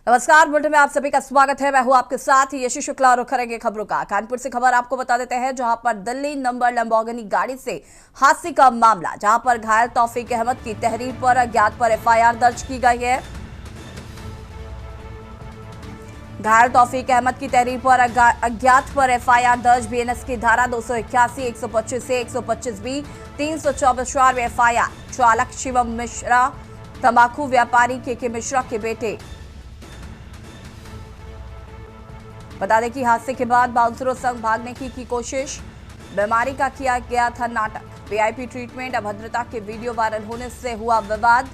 नमस्कार, बुलेटिन में आप सभी का स्वागत है। मैं हूं आपके साथ यशी शुक्ला और करेंगे खबरों का। कानपुर से खबर आपको बता देते हैं, जहां पर दिल्ली नंबर लैम्बोर्गिनी गाड़ी से हादसे का मामला, जहां पर घायल तौफीक अहमद की तहरीर पर अज्ञात पर एफआईआर दर्ज की गई है। घायल तौफीक अहमद की तहरीर पर अज्ञात पर एफआईआर दर्ज। बीएनएस की धारा 281, 125 ए, 125 बी, 324 में एफआईआर। चालक शिवम मिश्रा, तंबाकू व्यापारी के मिश्रा के बेटे। बता दें कि हादसे के बाद बाउंसरों संग भागने की कोशिश, बीमारी का किया गया था नाटक। वीआईपी ट्रीटमेंट, अभद्रता के वीडियो वायरल होने से हुआ विवाद।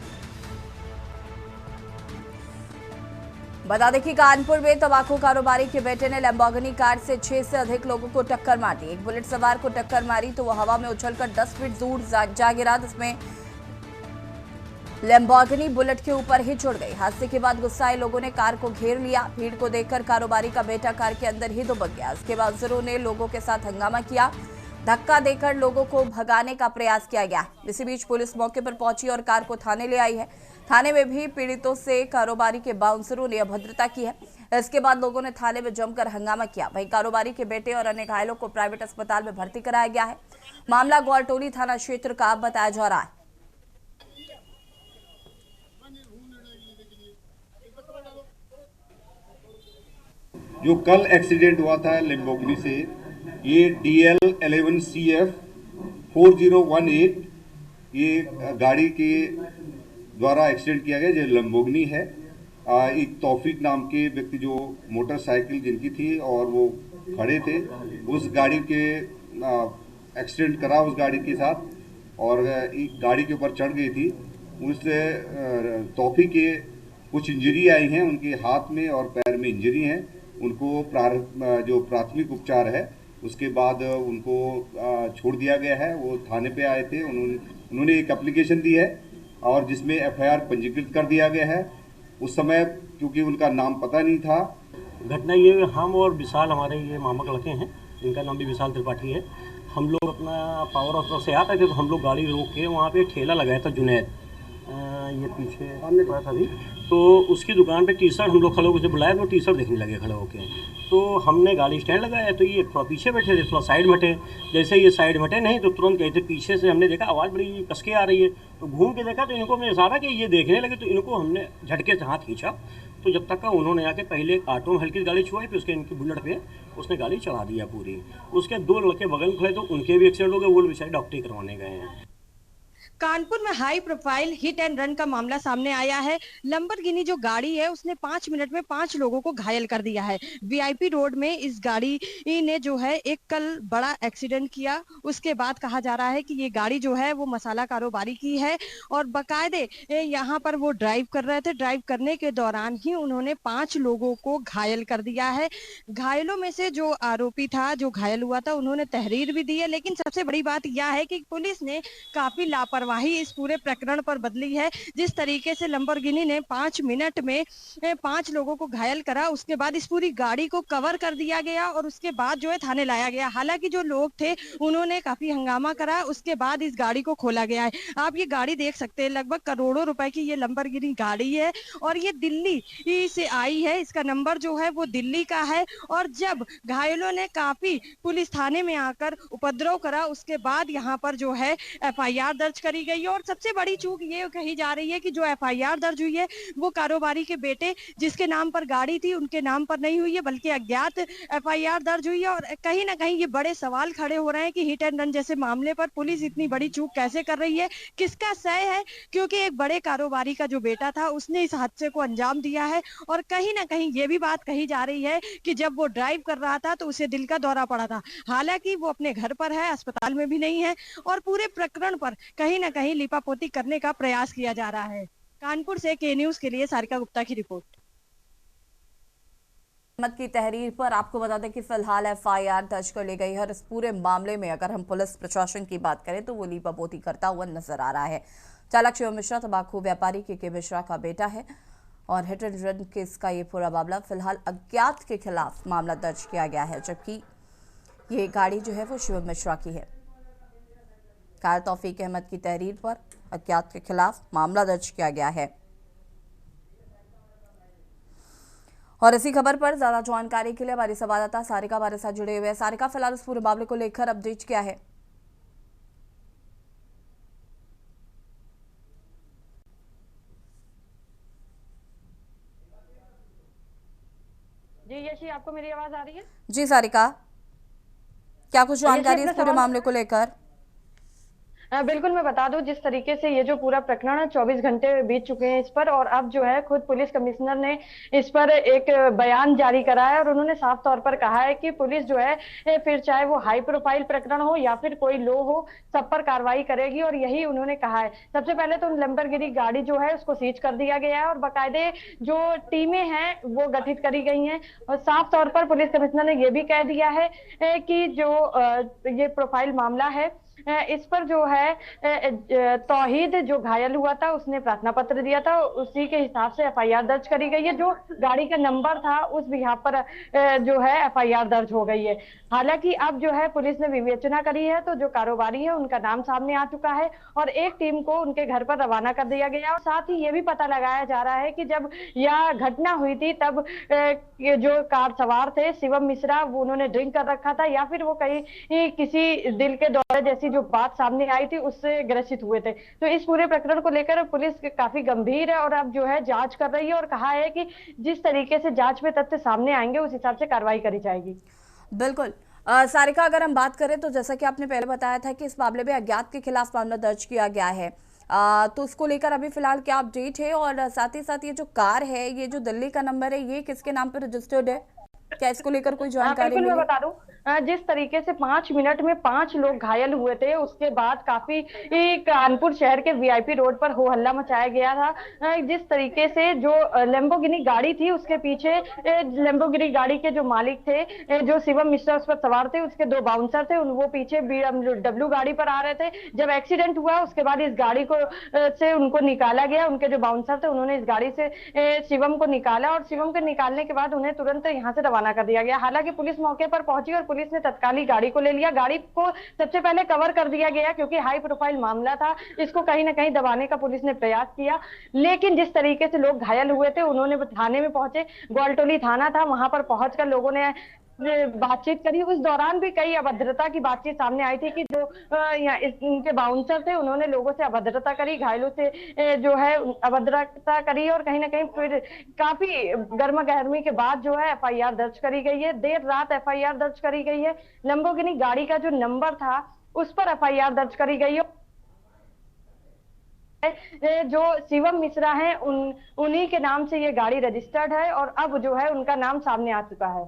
बता दें कि कानपुर में तंबाकू कारोबारी के बेटे ने लैम्बोर्गिनी कार से 6 से अधिक लोगों को टक्कर मार दी। एक बुलेट सवार को टक्कर मारी तो वह हवा में उछलकर 10 फीट दूर जा गिरा, जिसमें लैम्बोर्गिनी बुलेट के ऊपर ही चढ़ गई। हादसे के बाद गुस्साए लोगों ने कार को घेर लिया। भीड़ को देखकर कारोबारी का बेटा कार के अंदर ही दुबक गया। इसके बाद बाउंसरों ने लोगों के साथ हंगामा किया। धक्का देकर लोगों को भगाने का प्रयास किया गया। इसी बीच पुलिस मौके पर पहुंची और कार को थाने ले आई है। थाने में भी पीड़ितों से कारोबारी के बाउंसरों ने अभद्रता की है। इसके बाद लोगों ने थाने में जमकर हंगामा किया। वहीं कारोबारी के बेटे और अन्य घायलों को प्राइवेट अस्पताल में भर्ती कराया गया है। मामला ग्वालटोली थाना क्षेत्र का बताया जा रहा है। जो कल एक्सीडेंट हुआ था लैम्बोर्गिनी से, ये DL11CF 4018 ये गाड़ी के द्वारा एक्सीडेंट किया गया। जो लैम्बोर्गिनी है, एक तौफीक नाम के व्यक्ति जो मोटरसाइकिल जिनकी थी और वो खड़े थे, उस गाड़ी के एक्सीडेंट करा उस गाड़ी के साथ और एक गाड़ी के ऊपर चढ़ गई थी। उस तौफीक के कुछ इंजरी आई हैं, उनके हाथ में और पैर में इंजरी हैं। उनको जो प्राथमिक उपचार है उसके बाद उनको छोड़ दिया गया है। वो थाने पे आए थे, उन्होंने एक एप्लीकेशन दी है और जिसमें एफआईआर पंजीकृत कर दिया गया है। उस समय क्योंकि उनका नाम पता नहीं था। घटना ये, हम और विशाल, हमारे ये मामा के लड़के हैं, इनका नाम भी विशाल त्रिपाठी है। हम लोग अपना पावर हाउस से आते थे तो हम लोग गाड़ी रोक के वहाँ पे ठेला लगाया था जुनैद, ये पीछे सामने पड़ा था अभी, तो उसकी दुकान पे टी शर्ट हम लोग खड़े होकर उसे बुलाया तो टी शर्ट देखने लगे खड़े होके। तो हमने गाड़ी स्टैंड लगाया तो ये थोड़ा पीछे बैठे थे, थोड़ा साइड में हटे। जैसे ये साइड में हटे नहीं तो तुरंत गए थे पीछे से। हमने देखा आवाज़ बड़ी कसके आ रही है तो घूम के देखा तो इनको हमने इशारा कि ये देखने लगे, तो इनको हमने झटके से हाथ खींचा। तो जब तक का उन्होंने आके पहले एक ऑटो में हल्की गाड़ी छुआई, फिर उसके इनकी बुलेट पे उसने गाड़ी चढ़ा दिया पूरी। उसके 2 लड़के बगल में खड़े तो उनके भी एक्सीडेंट हो गए, वो बेचारे डॉक्टरी करवाने गए हैं। कानपुर में high profile hit and run का मामला सामने आया है। लैम्बोर्गिनी जो गाड़ी है उसने 5 मिनट में 5 लोगों को घायल कर दिया है। वीआईपी रोड में इस गाड़ी ने जो है एक कल बड़ा एक्सीडेंट किया। उसके बाद कहा जा रहा है कि ये गाड़ी जो है वो मसाला कारोबारी की है और बकायदे यहाँ पर वो ड्राइव कर रहे थे। ड्राइव करने के दौरान ही उन्होंने 5 लोगों को घायल कर दिया है। घायलों में से जो आरोपी था, जो घायल हुआ था, उन्होंने तहरीर भी दी है। लेकिन सबसे बड़ी बात यह है कि पुलिस ने काफी लापरवाही इस पूरे प्रकरण पर बदली है। जिस तरीके से लैम्बोर्गिनी ने 5 मिनट में 5 लोगों को घायल करा, उसके बाद इस पूरी गाड़ी को कवर कर दिया गया और उसके बाद जो है थाने लाया गया। हालांकि जो लोग थे उन्होंने काफी हंगामा करा, उसके बाद इस गाड़ी को खोला गया है। आप ये गाड़ी देख सकते हैं, लगभग करोड़ों रुपए की ये लैम्बोर्गिनी गाड़ी है और ये दिल्ली से आई है। इसका नंबर जो है वो दिल्ली का है। और जब घायलों ने काफी पुलिस थाने में आकर उपद्रव करा, उसके बाद यहाँ पर जो है एफआईआर दर्ज करी गई है। और सबसे बड़ी चूक ये कही जा रही है कि जो एफआईआर दर्ज हुई है वो कारोबारी के बेटे जिसके नाम पर गाड़ी थी उनके नाम पर नहीं हुई है, बल्कि अज्ञात एफआईआर दर्ज हुई है। और कहीं ना कहीं ये बड़े सवाल खड़े हो रहे हैं कि हिट एंड रन जैसे मामले पर पुलिस इतनी बड़ी चूक कैसे कर रही है, किसका सय है। क्योंकि एक बड़े कारोबारी का जो बेटा था उसने इस हादसे को अंजाम दिया है। और कहीं ना कहीं ये भी बात कही जा रही है कि जब वो ड्राइव कर रहा था तो उसे दिल का दौरा पड़ा था। हालांकि वो अपने घर पर है, अस्पताल में भी नहीं है। और पूरे प्रकरण पर कहीं ना कहीं लिपापोती करने का प्रयास किया जा रहा है। कानपुर से के न्यूज के लिए सारिका गुप्ता की रिपोर्ट। अहमद की तहरीर पर आपको बता दें कि फिलहाल एफआईआर दर्ज कर ली गई है और इस पूरे मामले में अगर हम पुलिस प्रशासन की बात करें तो वो लीपापोती करता हुआ नजर आ रहा है। चालक शिव मिश्रा तंबाकू व्यापारी के मिश्रा का बेटा है और हिट एंड रन केस का ये पूरा मामला फिलहाल अज्ञात के खिलाफ मामला दर्ज किया गया है, जबकि ये गाड़ी जो है वो शिव मिश्रा की है। घायल तौफीक अहमद की तहरीर पर अज्ञात के खिलाफ मामला दर्ज किया गया है। और इसी खबर पर ज्यादा जानकारी के लिए हमारी संवाददाता सारिका हमारे साथ जुड़े हुए हैं। सारिका, फिलहाल इस पूरे मामले को लेकर अपडेट क्या है? जी यशी, आपको मेरी आवाज आ रही है? जी सारिका, क्या कुछ जानकारी इस अपने पूरे सवाल मामले को लेकर? बिल्कुल, मैं बता दूं, जिस तरीके से ये जो पूरा प्रकरण है 24 घंटे बीत चुके हैं इस पर, और अब जो है खुद पुलिस कमिश्नर ने इस पर एक बयान जारी करा है और उन्होंने साफ तौर पर कहा है कि पुलिस जो है फिर चाहे वो हाई प्रोफाइल प्रकरण हो या फिर कोई लो हो, सब पर कार्रवाई करेगी। और यही उन्होंने कहा है। सबसे पहले तो लंबरगिरी गाड़ी जो है उसको सीज कर दिया गया है और बाकायदे जो टीमें हैं वो गठित करी गई हैं। और साफ तौर पर पुलिस कमिश्नर ने यह भी कह दिया है कि जो ये प्रोफाइल मामला है इस पर जो है तौहीद जो घायल हुआ था उसने प्रार्थना पत्र दिया था, उसी के हिसाब से एफआईआर दर्ज करी गई है। जो गाड़ी का नंबर था उस भी यहाँ पर जो है एफआईआर दर्ज हो गई है। हालांकि अब जो है पुलिस ने विवेचना करी है तो जो कारोबारी है उनका नाम सामने आ चुका है और एक टीम को उनके घर पर रवाना कर दिया गया। और साथ ही ये भी पता लगाया जा रहा है कि जब यह घटना हुई थी तब ये जो कार सवार थे शिवम मिश्रा, वो उन्होंने ड्रिंक कर रखा था या फिर वो कहीं किसी दिल के दौरे जैसी जो बात सामने आई थी उससे ग्रसित हुए थे। तो इस पूरे प्रकरण को लेकर पुलिस काफी गंभीर है और अब जो है जांच कर रही है और कहा है कि जिस तरीके से जांच में तथ्य सामने आएंगे उस हिसाब से कार्रवाई करी जाएगी। बिल्कुल। सारिका, अगर हम बात करें तो जैसा कि आपने पहले बताया था कि इस मामले में अज्ञात के खिलाफ मामला दर्ज किया गया है, तो उसको लेकर अभी फिलहाल क्या अपडेट है? और साथ ही साथ ये जो कार है, ये जो दिल्ली का नंबर है, ये किसके नाम पर रजिस्टर्ड है? क्या इसको लेकर कोई जानकारी बिल्कुल, मैं मिली? बता दूं, जिस तरीके से 5 मिनट में 5 लोग घायल हुए थे, उसके बाद काफी कानपुर शहर के वीआईपी रोड पर हो हल्ला मचाया गया था। जिस तरीके से जो लैम्बोर्गिनी गाड़ी थी उसके पीछे लैम्बोर्गिनी गाड़ी के जो मालिक थे जो शिवम मिश्रा उस पर सवार थे, उसके 2 बाउंसर थे, वो पीछे BMW गाड़ी पर आ रहे थे। जब एक्सीडेंट हुआ उसके बाद इस गाड़ी को से उनको निकाला गया। उनके जो बाउंसर थे उन्होंने इस गाड़ी से शिवम को निकाला और शिवम को निकालने के बाद उन्हें तुरंत यहाँ से रवाना कर दिया गया। हालांकि पुलिस मौके पर पहुंची और पुलिस ने तत्काल गाड़ी को ले लिया। गाड़ी को सबसे पहले कवर कर दिया गया क्योंकि हाई प्रोफाइल मामला था, इसको कहीं ना कहीं दबाने का पुलिस ने प्रयास किया। लेकिन जिस तरीके से लोग घायल हुए थे उन्होंने थाने में पहुंचे, ग्वालटोली थाना था, वहां पर पहुंचकर लोगों ने बातचीत करी। उस दौरान भी कई अभद्रता की बातचीत सामने आई थी कि जो इनके बाउंसर थे उन्होंने लोगों से अभद्रता करी, घायलों से जो है अभद्रता करी और कहीं ना कहीं फिर काफी गर्मा गर्मी के बाद जो है एफआईआर दर्ज करी गई है। देर रात एफआईआर दर्ज करी गई है। लंबोर्गिनी गाड़ी का जो नंबर था उस पर एफआईआर दर्ज करी गई है। जो शिवम मिश्रा हैं उन्हीं के नाम से ये गाड़ी रजिस्टर्ड है और अब जो है उनका नाम सामने आ चुका है।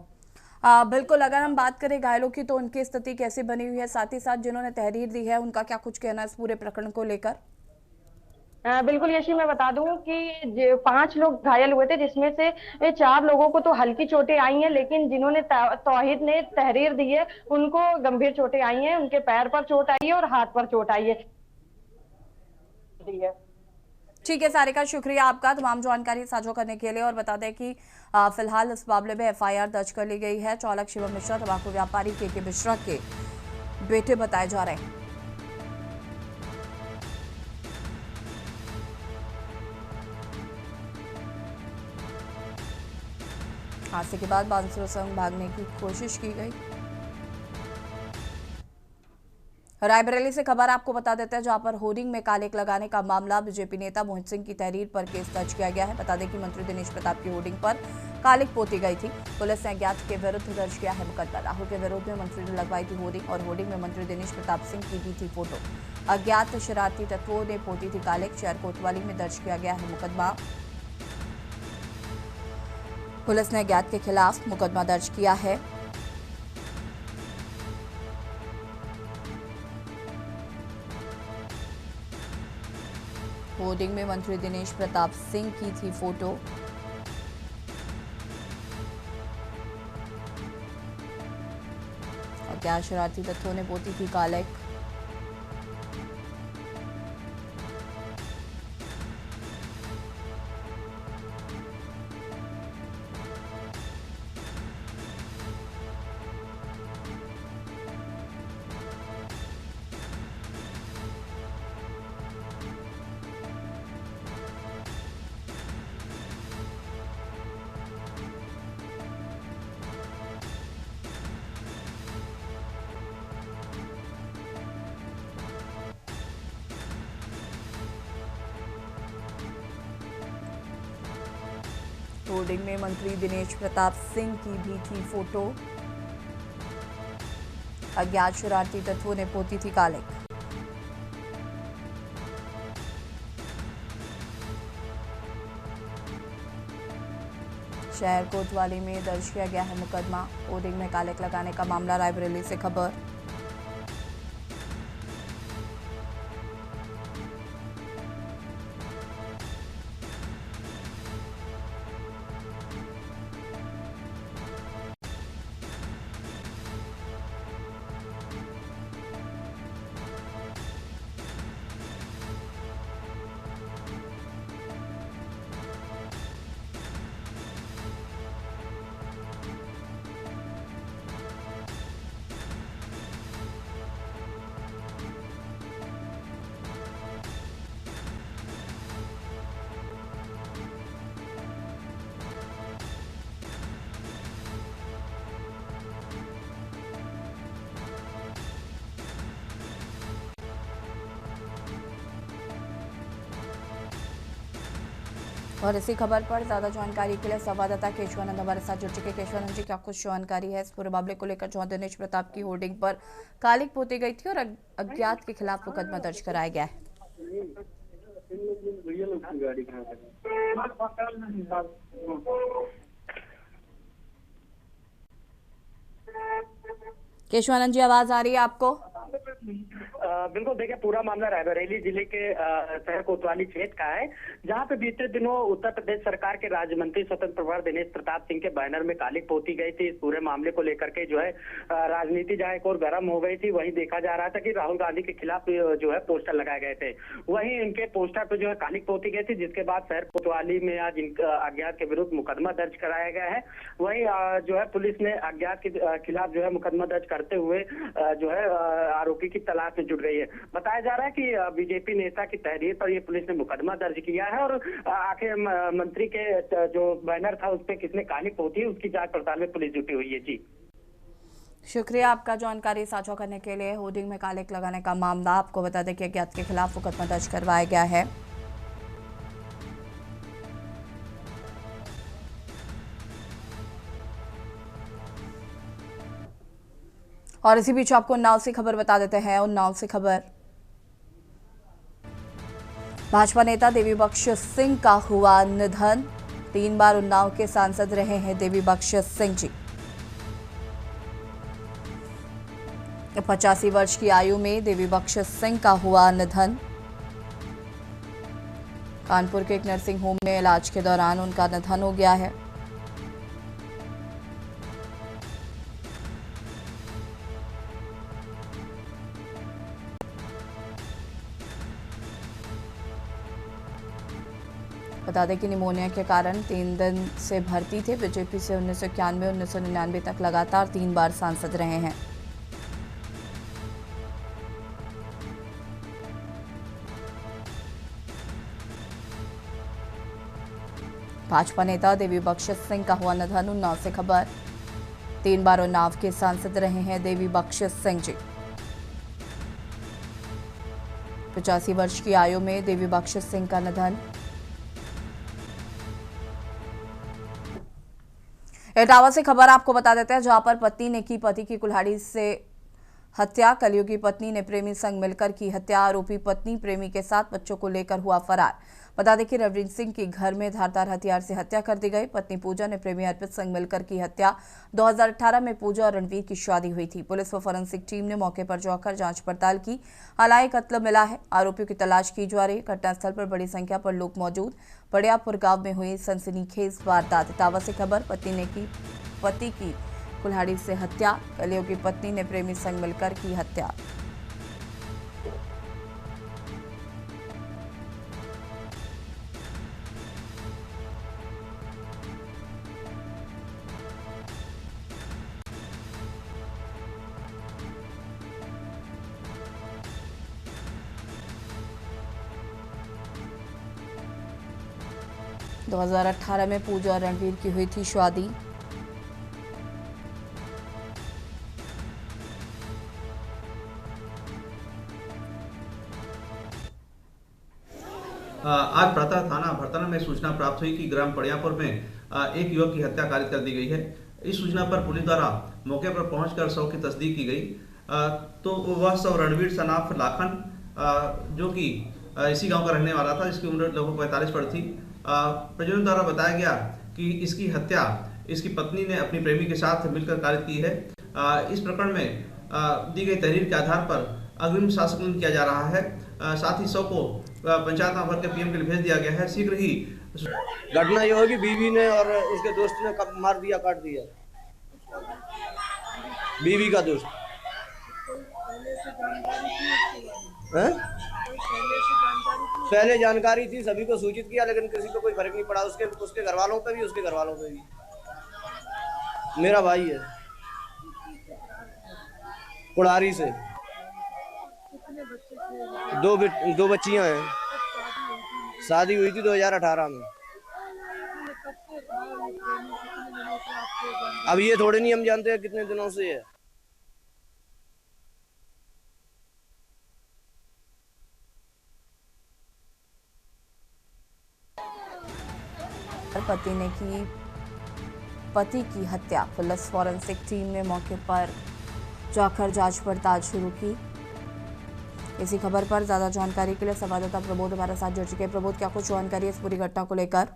बिल्कुल। अगर हम बात करें घायलों की तो उनकी स्थिति कैसी बनी हुई है? साथ ही साथ जिन्होंने तहरीर दी है उनका क्या कुछ कहना है इस पूरे प्रकरण को लेकर? बिल्कुल यशी, मैं बता दूं कि 5 लोग घायल हुए थे जिसमें से 4 लोगों को तो हल्की चोटें आई हैं, लेकिन जिन्होंने तौहीद ने तहरीर दी है उनको गंभीर चोटें आई हैं। उनके पैर पर चोट आई है और हाथ पर चोट आई है। ठीक है सारिका, शुक्रिया आपका तमाम जानकारी साझा करने के लिए। और बता दें कि फिलहाल इस मामले में एफआईआर दर्ज कर ली गई है। चालक शिवम मिश्रा तंबाकू व्यापारी के मिश्रा के बेटे बताए जा रहे हैं। हादसे के बाद बांसुरों संग भागने की कोशिश की गई। रायबरेली से खबर आपको बता देते हैं, जहां पर होर्डिंग में कालिक लगाने का मामला बीजेपी नेता मोहित सिंह की तहरीर पर केस दर्ज किया गया है। बता दें कि मंत्री दिनेश प्रताप की होर्डिंग पर कालिक पोती गई थी। पुलिस ने अज्ञात के विरुद्ध दर्ज किया है मुकदमा। राहुल के विरोध में मंत्री ने लगवाई थी होर्डिंग और होर्डिंग में मंत्री दिनेश प्रताप सिंह की दी थी फोटो। अज्ञात शरारती तत्वों ने पोती थी कालिक। शहर कोतवाली में दर्ज किया गया है मुकदमा। पुलिस ने अज्ञात के खिलाफ मुकदमा दर्ज किया है। होर्डिंग में मंत्री दिनेश प्रताप सिंह की थी फोटो। और क्या शरारती तत्वों ने पोती थी कालिक। होर्डिंग में मंत्री दिनेश प्रताप सिंह की भी थी फोटो। अज्ञात शरारती तत्वों ने पोती थी कालिक। शहर कोतवाली में दर्ज किया गया है मुकदमा। होर्डिंग में कालिक लगाने का मामला। रायबरेली से खबर। और इसी खबर पर ज्यादा जानकारी के लिए संवाददाता केशवानंद हमारे साथ जुड़ चुके। केशवानंद जी, क्या कुछ जानकारी है इस पूरे मामले को लेकर जो दिनेश प्रताप की होर्डिंग पर कालिक पोती गई थी और अज्ञात के खिलाफ मुकदमा दर्ज कराया गया है? केशवानंद जी, आवाज आ रही है आपको? बिल्कुल, देखिए पूरा मामला रायबरेली जिले के शहर कोतवाली क्षेत्र का है, जहां पे बीते दिनों उत्तर प्रदेश सरकार के राज्य मंत्री स्वतंत्र प्रभार दिनेश प्रताप सिंह के बैनर में कालिक पोती गई थी। इस पूरे मामले को लेकर के जो है राजनीति जहां एक और गर्म हो गई थी, वहीं देखा जा रहा था कि राहुल गांधी के खिलाफ जो है पोस्टर लगाए गए थे। वहीं इनके पोस्टर पे जो है कालिक पोती गई थी, जिसके बाद शहर कोतवाली में आज अज्ञात के विरुद्ध मुकदमा दर्ज कराया गया है। वहीं जो है पुलिस ने अज्ञात के खिलाफ जो है मुकदमा दर्ज करते हुए जो है आरोपी की तलाश में जुट गई है। बताया जा रहा है कि बीजेपी नेता की तहरीर पर ये पुलिस ने मुकदमा दर्ज किया है और आखिर मंत्री के जो बैनर था उस पर किसने कालिक पोती, उसकी जांच पड़ताल में पुलिस जुटी हुई है। जी, शुक्रिया आपका जानकारी साझा करने के लिए। होर्डिंग में कालिक लगाने का मामला, आपको बता दें कि अज्ञात के खिलाफ मुकदमा दर्ज करवाया गया है। और इसी बीच आपको उन्नाव से खबर बता देते हैं। उन्नाव से खबर, भाजपा नेता देवी बख्श सिंह का हुआ निधन। 3 बार उन्नाव के सांसद रहे हैं देवी बख्श सिंह जी। 85 वर्ष की आयु में देवी बख्श सिंह का हुआ निधन। कानपुर के एक नर्सिंग होम में इलाज के दौरान उनका निधन हो गया है। बता दें कि निमोनिया के कारण 3 दिन से भर्ती थे। बीजेपी से 1991-1999 तक लगातार 3 बार सांसद रहे हैं। भाजपा नेता देवी बख्श सिंह का हुआ निधन। उन्नाव से खबर, 3 बार उन्नाव के सांसद रहे हैं देवी बख्श सिंह जी। 85 वर्ष की आयु में देवी बख्श सिंह का निधन। इटावा से खबर आपको बता देते हैं, जहां पर पत्नी ने की पति की कुल्हाड़ी से हत्या। कलयुगी पत्नी ने प्रेमी संग मिलकर की हत्या। आरोपी पत्नी प्रेमी के साथ बच्चों को लेकर हुआ फरार। बता दें कि रवनीत सिंह की घर में धारदार हथियार से हत्या कर दी गई। पत्नी पूजा ने प्रेमी अर्पित संग मिलकर की हत्या। 2018 में पूजा और रणवीर की शादी हुई थी। पुलिस व फोरेंसिक टीम ने मौके पर जाकर जांच पड़ताल की। हालांकि कत्ल मिला है। आरोपियों की तलाश की जा रही। घटनास्थल पर बड़ी संख्या पर लोग मौजूद। बड़ियापुर गांव में हुई सनसनीखेज वारदात। इटावा से खबर, पति ने की पति की कुल्हाड़ी से हत्या। कलयुगी पत्नी ने प्रेमी संग मिलकर की हत्या। दो 2018 में पूजा और रणवीर की हुई थी शादी। आज प्रातः थाना परिवर्तन में सूचना प्राप्त हुई कि ग्राम पड़ियापुर में एक युवक की हत्या कारित कर दी गई है। इस सूचना पर पुलिस द्वारा मौके पर पहुंचकर शव की तस्दीक की गई। तो वह शव रणवीर सनाफ लाखन जो कि इसी गांव का रहने वाला था, जिसकी उम्र लगभग 45 पर थी। परिजनों द्वारा बताया गया कि इसकी हत्या इसकी पत्नी ने अपनी प्रेमी के साथ मिलकर कारित की है। इस प्रकरण में दी गई तहरीर के आधार पर अग्रिम शासकन किया जा रहा है। साथ ही शव को पंचायत भर के पीएम के लिए भेज दिया गया है। शीघ्र ही घटना ये होगी, बीवी ने और उसके दोस्त ने मार दिया, काट दिया। बीवी का दोस्त पहले जानकारी थी, सभी को सूचित किया, लेकिन किसी को कोई फर्क नहीं पड़ा। उसके घर वालों पे भी, उसके घर वालों पे भी। मेरा भाई है, कुड़ारी से। दो बच्चियां हैं। शादी हुई थी 2018 में। अब ये थोड़े नहीं हम जानते हैं कितने दिनों से है। पति की हत्या। पुलिस फॉरेंसिक टीम ने मौके पर जाकर जांच पड़ताल शुरू की। इसी खबर पर ज्यादा जानकारी के लिए संवाददाता प्रबोध हमारे साथ जुड़ चुके हैं। प्रबोध, क्या कुछ जानकारी है इस पूरी घटना को लेकर?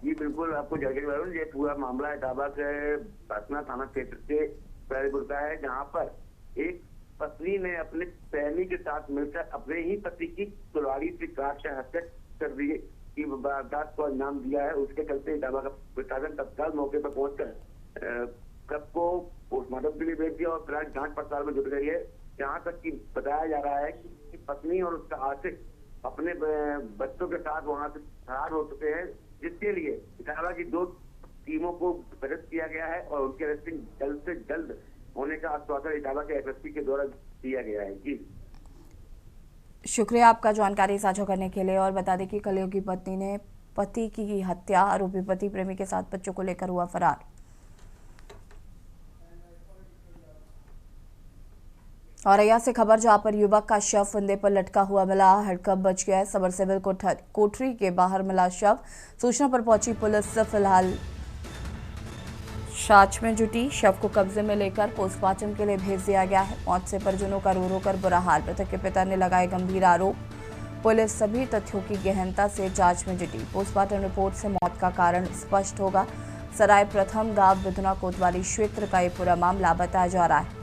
जी बिल्कुल, आपको जानकारी बता दूं, ये पूरा मामला इटावा के पटना थाना क्षेत्र के पैरीपुर का है, जहां पर एक पत्नी ने अपने प्रेमी के साथ मिलकर अपने ही पति की कुल्हाड़ी से काट कर हत्या कर दी की वारदात को अंजाम दिया है। उसके चलते इटावा का प्रशासन तत्काल मौके पर पहुंचकर शव को पोस्टमार्टम के लिए भेज दिया और फिलहाल जांच पड़ताल में जुट गई है। जहां तक कि बताया जा रहा है कि पत्नी और उसका आशिक अपने बच्चों के साथ वहां से फरार हो चुके हैं, जिसके लिए इटावा की 2 टीमों को गठित किया गया है और उनकी अरेस्टिंग जल्द से जल्द होने का आश्वासन इटावा के एसएसपी के द्वारा दिया गया है। जी शुक्रिया आपका जानकारी साझा करने के लिए। और बता दें कि कलयुग की पत्नी ने पति की हत्या, आरोपी पति प्रेमी के साथ बच्चों को लेकर हुआ फरार। और अया से खबर, जहां पर युवक का शव फंदे पर लटका हुआ मिला। हड़कंप बच गया है। सबरसेबल कोठरी के बाहर मिला शव। सूचना पर पहुंची पुलिस फिलहाल जांच में जुटी। शव को कब्जे में लेकर पोस्टमार्टम के लिए भेज दिया गया है। मौत से परिजनों का रो रो कर बुरा हाल। मृतक के पिता ने लगाए गंभीर आरोप। पुलिस सभी तथ्यों की गहनता से जांच में जुटी। पोस्टमार्टम रिपोर्ट से मौत का कारण स्पष्ट होगा। सराय प्रथम गांव विधुना कोतवाली क्षेत्र का ये पूरा मामला बताया जा रहा है।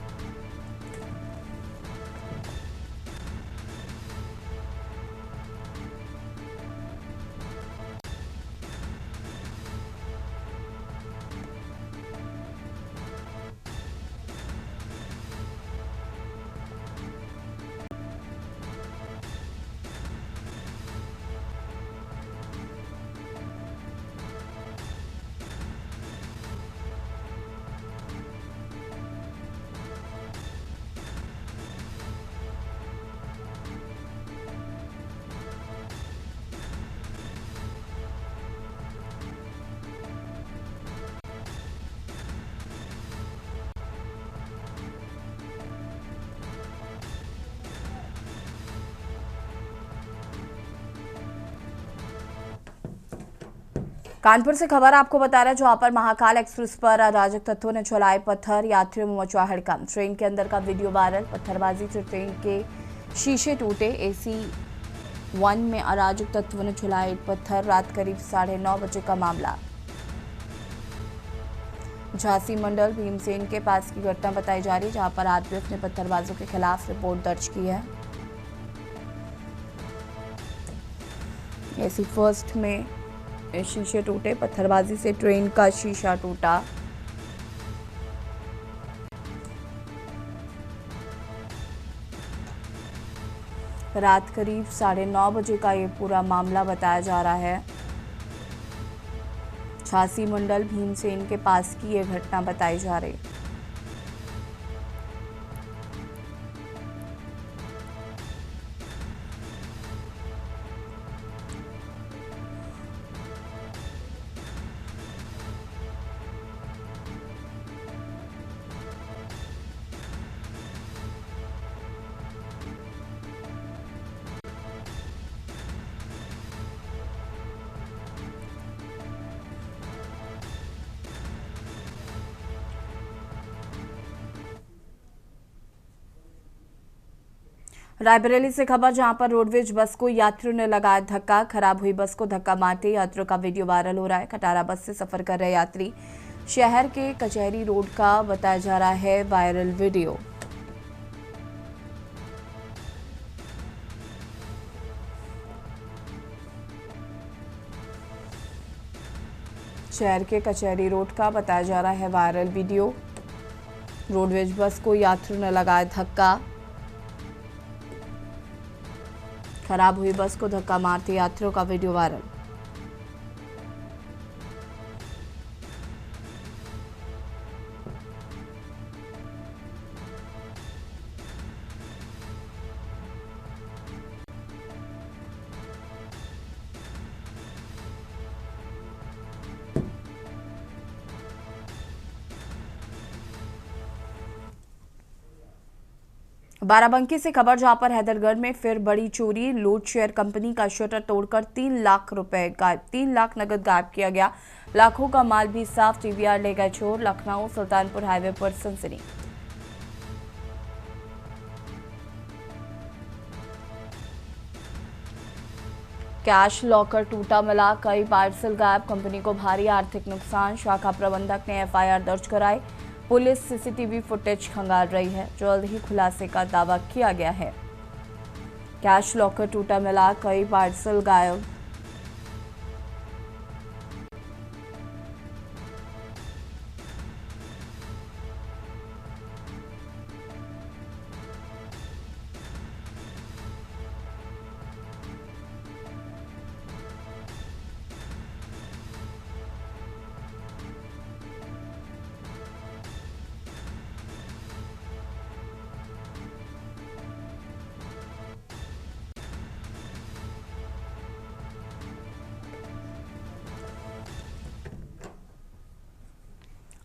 कानपुर से खबर आपको बता रहे हैं, जहां पर महाकाल एक्सप्रेस पर अराजक तत्वों ने चलाए पत्थर। यात्रियों में मचा हड़कंप। ट्रेन के अंदर का वीडियो वायरल। पत्थरबाजी से ट्रेन के शीशे टूटे। AC 1 में अराजक तत्वों ने चलाए पत्थर। रात करीब 9:30 बजे का मामला। झांसी मंडल भीमसेन के पास की घटना बताई जा रही है, जहां पर RPF ने पत्थरबाजों के खिलाफ रिपोर्ट दर्ज की है। AC 1 में शीशे टूटे। पत्थरबाजी से ट्रेन का शीशा टूटा। रात करीब 9:30 बजे का ये पूरा मामला बताया जा रहा है। झांसी मंडल भीमसेन के पास की ये घटना बताई जा रही है। रायबरेली से खबर, जहां पर रोडवेज बस को यात्रियों ने लगाया धक्का। खराब हुई बस को धक्का मारते यात्रियों का वीडियो वायरल हो रहा है। खटारा बस से सफर कर रहे यात्री शहर के कचहरी रोड का बताया जा रहा है वायरल वीडियो। शहर के कचहरी रोड का बताया जा रहा है वायरल वीडियो। रोडवेज बस को यात्रियों ने लगाया धक्का। खराब हुई बस को धक्का मारते यात्रियों का वीडियो वायरल। बाराबंकी से खबर, जहां पर हैदरगढ़ में फिर बड़ी चोरी। लोड शेयर कंपनी का शटर तोड़कर 3 लाख रुपए गायब, 3 लाख नगद गायब किया गया। लाखों का माल भी साफ, टीवीआर ले गए चोर। लखनऊ सुल्तानपुर हाईवे पर सनसनी। कैश लॉकर टूटा मिला, कई पार्सल गायब, कंपनी को भारी आर्थिक नुकसान। शाखा प्रबंधक ने एफआईआर दर्ज कराई। पुलिस सीसीटीवी फुटेज खंगाल रही है। जल्द ही खुलासे का दावा किया गया है। कैश लॉकर टूटा मिला, कई पार्सल गायब।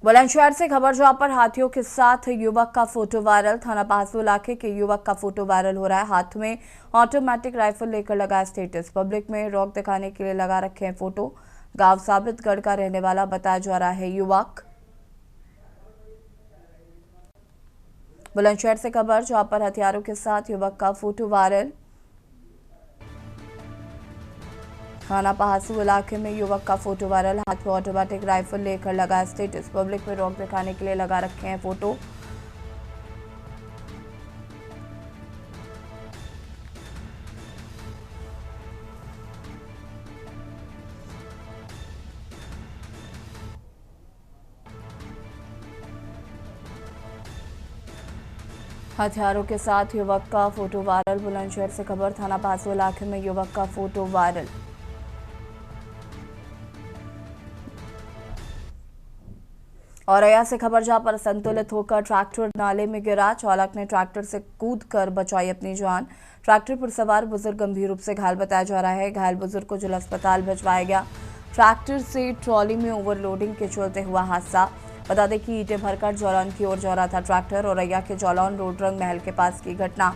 बुलंदशहर से खबर, जहां पर हाथियों के साथ युवक का फोटो वायरल। थाना पहासू इलाके के युवक का फोटो वायरल हो रहा है। हाथ में ऑटोमेटिक राइफल लेकर लगा स्टेटस। पब्लिक में रौब दिखाने के लिए लगा रखे हैं फोटो। गांव साबितगढ़ का रहने वाला बताया जा रहा है युवक। बुलंदशहर से खबर, जहां पर हथियारों के साथ युवक का फोटो वायरल। थाना पहासू इलाके में युवक का फोटो वायरल। हाथ में ऑटोमेटिक राइफल लेकर लगा स्टेटस। पब्लिक में रौब दिखाने के लिए लगा रखे हैं फोटो। हथियारों के साथ युवक का फोटो वायरल। बुलंदशहर से खबर, थाना पहासू इलाके में युवक का फोटो वायरल। औरैया से खबर, जहां पर संतुलित होकर ट्रैक्टर नाले में गिरा। चालक ने ट्रैक्टर से कूदकर बचाई अपनी जान। ट्रैक्टर पर सवार बुजुर्ग गंभीर रूप से घायल बताया जा रहा है। घायल बुजुर्ग को जिला अस्पताल भिजवाया गया। ट्रैक्टर से ट्रॉली में ओवरलोडिंग के चलते हुआ हादसा। बता दें कि ईंटें भरकर जौलौन की ओर जा रहा था ट्रैक्टर। औरैया के जौलौन रोडरंग महल के पास की घटना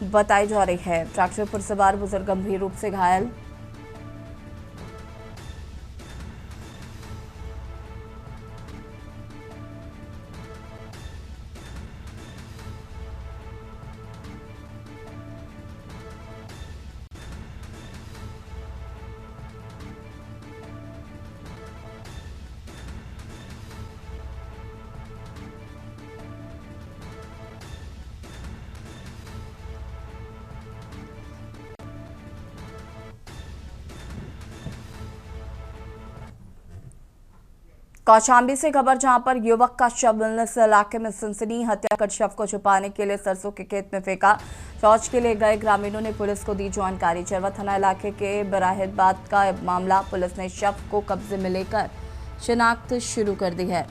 बताई जा रही है। ट्रैक्टर पर सवार बुजुर्ग गंभीर रूप से घायल। कौशाम्बी से खबर, जहां पर युवक का शव मिलने से इलाके में सनसनी। हत्या कर शव को छुपाने के लिए सरसों के खेत में फेंका। शौच के लिए गए ग्रामीणों ने पुलिस को दी जानकारी। चरवा थाना इलाके के बराहिबाद का मामला। पुलिस ने शव को कब्जे में लेकर शिनाख्त शुरू कर दी है।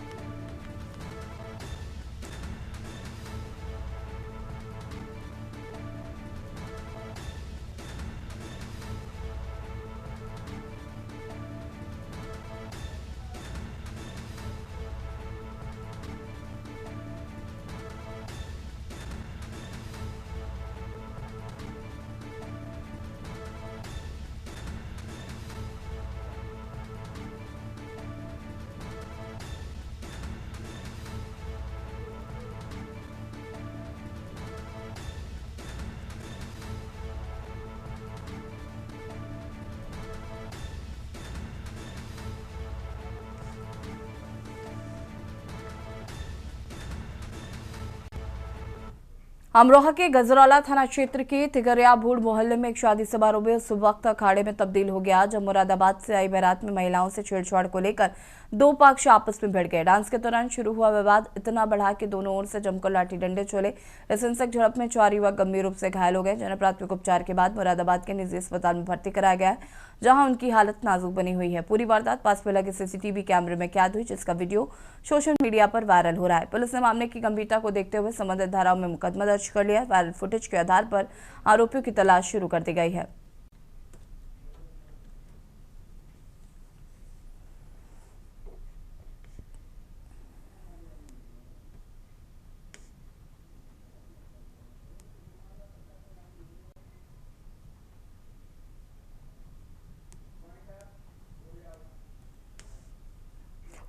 अमरोहा के गजरौला थाना क्षेत्र के तिगरिया भूड़ मोहल्ले में एक शादी समारोह में उस वक्त अखाड़े में तब्दील हो गया जब मुरादाबाद से आई बारात में महिलाओं से छेड़छाड़ को लेकर दो पक्ष आपस में भिड़ गए। डांस के दौरान शुरू हुआ विवाद इतना बढ़ा कि दोनों ओर से जमकर लाठी डंडे चले। इस हिंसक झड़प में 4 युवक गंभीर रूप से घायल हो गए, जिन्हें प्राथमिक उपचार के बाद मुरादाबाद के निजी अस्पताल में भर्ती कराया गया है, जहां उनकी हालत नाजुक बनी हुई है। पूरी वारदात पास में लगे सीसीटीवी कैमरे में कैद हुई, जिसका वीडियो सोशल मीडिया पर वायरल हो रहा है। पुलिस ने मामले की गंभीरता को देखते हुए संबंधित धाराओं में मुकदमा दर्ज कर लिया। वायरल फुटेज के आधार पर आरोपियों की तलाश शुरू कर दी गई है।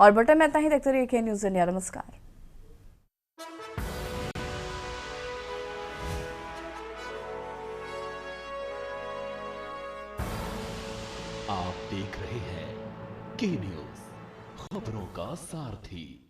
और बटन में इतना ही। देखते रहिए न्यूज़ इंडिया। नमस्कार। आप देख रहे हैं के न्यूज़, खबरों का सारथी।